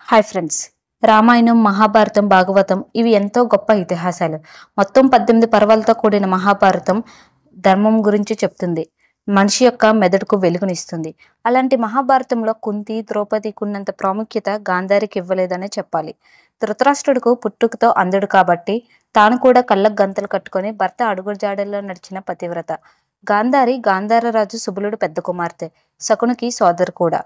Hi friends. Ramayanam, Mahabharatam, Bhagavatam ఇవి ఎంతో గొప్ప ఇతిహాసాలు. మొత్తం 18 పర్వాలతో కూడిన మహాభారతం ధర్మం గురించి చెప్తుంది. మనిషి యొక్క మెదడుకు వెలుగునిస్తుంది. అలాంటి మహాభారతంలో కుంతి, ద్రౌపదికి ఉన్నంత ప్రాముఖ్యత గాంధారికి ఇవ్వలేదనే చెప్పాలి. ధృతరాష్ట్రుడుకు పుట్టుకతో అంధుడు కాబట్టి తాను కూడా కళ్ళకు గంతలు కట్టుకొని భర్త అడుగుజాడల్లో నడిచిన పతివ్రత. గాంధారరాజు సుబలుడు పెద్ద కుమార్తె, శకునికి సోదరు కూడా.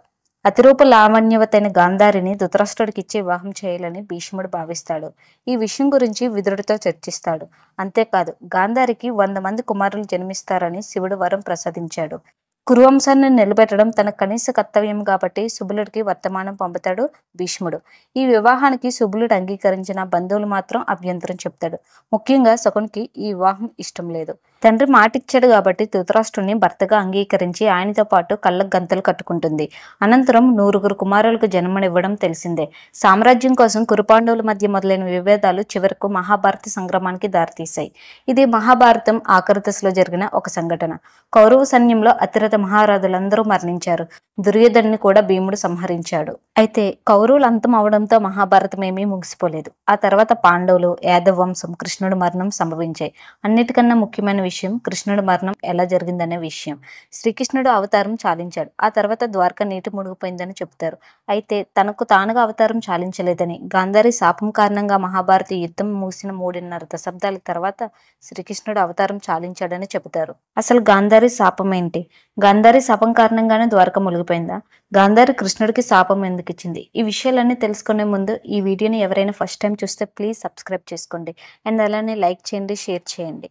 అతిరూప లావణ్యవతైన గాంధారిని ధృతరాష్ట్రుడికిచ్చి వివాహం చేయాలని భీష్ముడు భావిస్తాడు. ఈ విషయం గురించి విదురుడితో చర్చిస్తాడు. అంతేకాదు, గాంధారికి 100 మంది కుమారులు జన్మిస్తారని శివుడు వరం ప్రసాదించాడు. కురువంశాన్ని నిలబెట్టడం తన కనీస కర్తవ్యం కాబట్టి సుబలుడికి వర్తమానం పంపుతాడు భీష్ముడు. ఈ వివాహానికి సుబలుడు అంగీకరించిన బంధువులు మాత్రం అభ్యంతరం చెప్తాడు. ముఖ్యంగా శకునికి ఈ వివాహం ఇష్టం లేదు. తండ్రి మాటిచ్చాడు కాబట్టి ధృతరాష్ట్రుడిని భర్తగా అంగీకరించి ఆయనతో పాటు కళ్ళకు గంతలు కట్టుకుంటుంది. అనంతరం 100 కుమారులకు జన్మనివ్వడం తెలిసిందే. సామ్రాజ్యం కోసం కురుపాండవుల మధ్య మొదలైన విభేదాలు చివరకు మహాభారత సంగ్రామానికి దారితీశాయి. ఇది మహాభారతం ఆఖరి దశలో జరిగిన ఒక సంఘటన. కౌరవ సైన్యంలో అతిరథ మహారాజులందరూ మరణించారు. దుర్యోధనుని కూడా భీముడు సంహరించాడు. అయితే కౌరవులు అంతం అవడంతో మహాభారతం ఏమీ ముగిసిపోలేదు. ఆ తర్వాత పాండవులు, యాదవ వంశం, కృష్ణుడి మరణం సంభవించాయి. అన్నిటికన్నా ముఖ్యమైన విషయం కృష్ణుడి మరణం ఎలా జరిగిందనే విషయం. శ్రీకృష్ణుడు అవతారం చాలించాడు. ఆ తర్వాత ద్వారక నీటి మునిగిపోయిందని చెబుతారు. అయితే తనకు తానుగా అవతారం చాలించలేదని, గాంధారి శాపం కారణంగా మహాభారత యుద్ధం ముగిసిన 3.5 దశాబ్దాల తర్వాత శ్రీకృష్ణుడు అవతారం చాలించాడని చెబుతారు. అసలు గాంధారి శాపం ఏంటి? గాంధారి శాపం కారణంగానే ద్వారక మునిగిపోయిందా? గాంధారి కృష్ణుడికి శాపం ఎందుకు ఇచ్చింది? ఈ విషయాలన్నీ తెలుసుకునే ముందు ఈ వీడియోని ఎవరైనా ఫస్ట్ టైం చూస్తే ప్లీజ్ సబ్స్క్రైబ్ చేసుకోండి అండ్ అలానే లైక్ చేయండి, షేర్ చేయండి.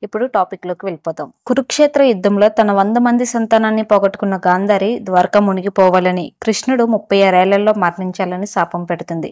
ఇప్పుడు టాపిక్లోకి వెళ్ళిపోతాం. కురుక్షేత్ర యుద్ధంలో తన 100 మంది సంతానాన్ని పోగొట్టుకున్న గాంధారి ద్వారక మునిగిపోవాలని, కృష్ణుడు 36 ఏళ్లలో మరణించాలని శాపం పెడుతుంది.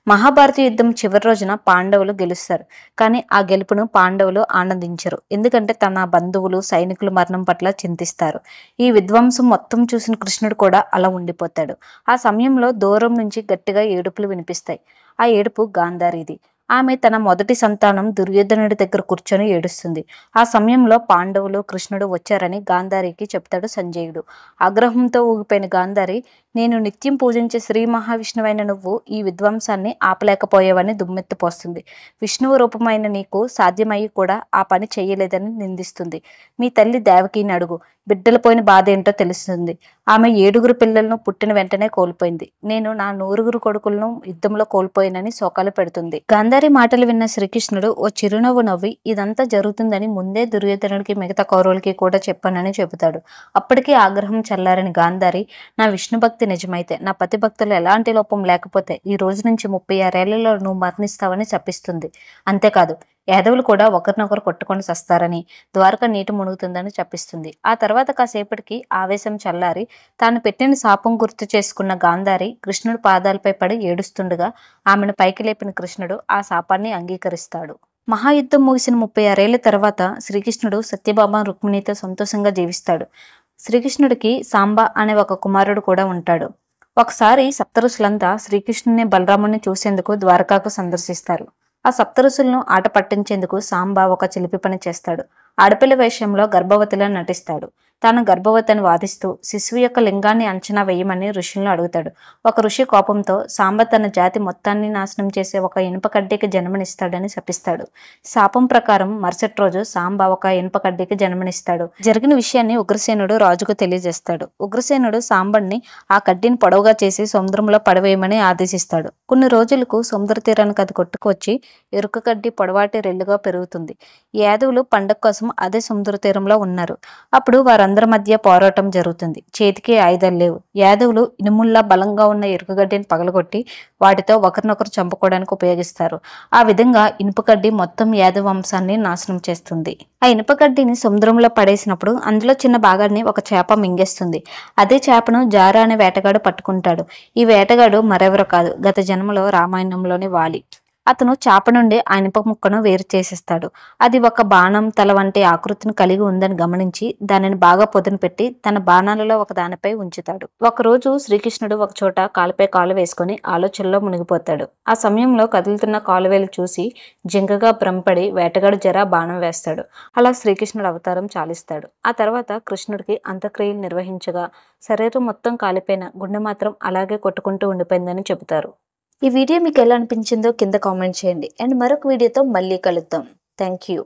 మహాభారత యుద్ధం చివరి రోజున పాండవులు గెలుస్తారు. కానీ ఆ గెలుపును పాండవులు ఆనందించరు. ఎందుకంటే తన బంధువులు, సైనికుల మరణం పట్ల చింతిస్తారు. ఈ విధ్వంసం మొత్తం చూసిన కృష్ణుడు కూడా అలా ఉండిపోతాడు. ఆ సమయంలో దూరం నుంచి గట్టిగా ఏడుపులు వినిపిస్తాయి. ఆ ఏడుపు గాంధారిది. ఆమె తన మొదటి సంతానం దుర్యోధనుడి దగ్గర కూర్చొని ఏడుస్తుంది. ఆ సమయంలో పాండవులు, కృష్ణుడు వచ్చారని గాంధారికి చెప్తాడు సంజయుడు. ఆగ్రహంతో ఊగిపోయిన గాంధారి, నేను నిత్యం పూజించే శ్రీ మహావిష్ణువైన నువ్వు ఈ విధ్వంసాన్ని ఆపలేకపోయావని దుమ్మెత్తిపోస్తుంది. విష్ణువు రూపమైన నీకు సాధ్యమయ్యి కూడా ఆ పని చేయలేదని నిందిస్తుంది. మీ తల్లి దేవకిని అడుగు, బిడ్డలు పోయిన బాధ ఏంటో తెలుస్తుంది. ఆమె 7 పిల్లలను పుట్టిన వెంటనే కోల్పోయింది. నేను నా 100 కొడుకులను యుద్ధంలో కోల్పోయినని శోకాలు పెడుతుంది. గాంధారి మాటలు విన్న శ్రీకృష్ణుడు ఓ చిరునవ్వు నవ్వి, ఇదంతా జరుగుతుందని ముందే దుర్యోధనుడికి, మిగతా కౌరవులకి కూడా చెప్పానని చెబుతాడు. అప్పటికీ ఆగ్రహం చల్లారని గాంధారి, నా విష్ణు భక్తి నిజమైతే, నా పతి భక్తులు ఎలాంటి లోపం లేకపోతే ఈ రోజు నుంచి 36 ఏళ్లలో నువ్వు మరణిస్తావని శపిస్తుంది. అంతేకాదు, యాదవులు కూడా ఒకరినొకరు కొట్టుకొని చస్తారని, ద్వారక నీటి మునుగుతుందని చెప్పిస్తుంది. ఆ తర్వాత కాసేపటికి ఆవేశం చల్లారి తాను పెట్టిన శాపం గుర్తు చేసుకున్న గాంధారి కృష్ణుడు పాదాలపై పడి ఏడుస్తుండగా ఆమెను పైకి లేపిన కృష్ణుడు ఆ శాపాన్ని అంగీకరిస్తాడు. మహాయుద్ధం ముగిసిన 36 ఏళ్ల తర్వాత శ్రీకృష్ణుడు సత్యభామ, రుక్మిణితో సంతోషంగా జీవిస్తాడు. శ్రీకృష్ణుడికి సాంబ అనే ఒక కుమారుడు కూడా ఉంటాడు. ఒకసారి సప్తఋషులంతా శ్రీకృష్ణుని, బలరాముని చూసేందుకు ద్వారకాకు సందర్శిస్తారు. ఆ సప్తఋషులను ఆట పట్టించేందుకు సాంబ ఒక చిలిపి పని చేస్తాడు. ఆడపిల్ల వేషంలో గర్భవతిలా నటిస్తాడు. తాను గర్భవతిని వాదిస్తూ శిశువు యొక్క లింగాన్ని అంచనా వేయమని ఋషులను అడుగుతాడు. ఒక ఋషి కోపంతో సాంబ తన జాతి మొత్తాన్ని నాశనం చేసే ఒక ఇనుప కడ్డీకి జన్మనిస్తాడని శపిస్తాడు. శాపం ప్రకారం మరుసటి రోజు సాంబ ఒక ఇనుప కడ్డీకి జన్మనిస్తాడు. జరిగిన విషయాన్ని ఉగ్రసేనుడు రాజుకు తెలియజేస్తాడు. ఉగ్రసేనుడు సాంబడిని ఆ కడ్డీని పొడవుగా చేసి సముద్రంలో పడవేయమని ఆదేశిస్తాడు. కొన్ని రోజులకు సముద్ర తీరానికి అది కొట్టుకొచ్చి ఎరుక కడ్డీ పొడవాటి రెల్లుగా పెరుగుతుంది. యాదవులు పండగ కోసం అదే సముద్ర తీరంలో ఉన్నారు. అప్పుడు వారందరి మధ్య పోరాటం జరుగుతుంది. చేతికి ఆయుధాలు లేవు. యాదవులు ఇనుముల్లా బలంగా ఉన్న ఎరుకగడ్డిని పగలగొట్టి వాటితో ఒకరినొకరు చంపుకోవడానికి ఉపయోగిస్తారు. ఆ విధంగా ఇనుపగడ్డి మొత్తం యాదవ వంశాన్ని నాశనం చేస్తుంది. ఆ ఇనుపగడ్డిని సముద్రంలో పడేసినప్పుడు అందులో చిన్న భాగాన్ని ఒక చేప మింగేస్తుంది. అదే చేపను జారా అనే వేటగాడు పట్టుకుంటాడు. ఈ వేటగాడు మరెవరో కాదు, గత జన్మలో రామాయణంలోని వాలి. అతను చేప నుండి ఆ ఇనుప ముక్కను వేరు చేసేస్తాడు. అది ఒక బాణం తల వంటి ఆకృతిని కలిగి ఉందని గమనించి దానిని బాగా పొదును పెట్టి తన బాణాలలో ఒక దానిపై ఉంచుతాడు. ఒకరోజు శ్రీకృష్ణుడు ఒక చోట కాలుపై కాలు వేసుకుని ఆలోచనలో మునిగిపోతాడు. ఆ సమయంలో కదులుతున్న కాలువేలు చూసి జింకగా భ్రమపడి వేటగాడు జర బాణం వేస్తాడు. అలా శ్రీకృష్ణుడు అవతారం చాలిస్తాడు. ఆ తర్వాత కృష్ణుడికి అంత్యక్రియలు నిర్వహించగా శరీరం మొత్తం కాలిపోయిన, గుండె మాత్రం అలాగే కొట్టుకుంటూ ఉండిపోయిందని చెబుతారు. ఈ వీడియో మీకు ఎలా అనిపించిందో కింద కామెంట్ చేయండి అండ్ మరొక వీడియోతో మళ్ళీ కలుద్దాం. Thank you.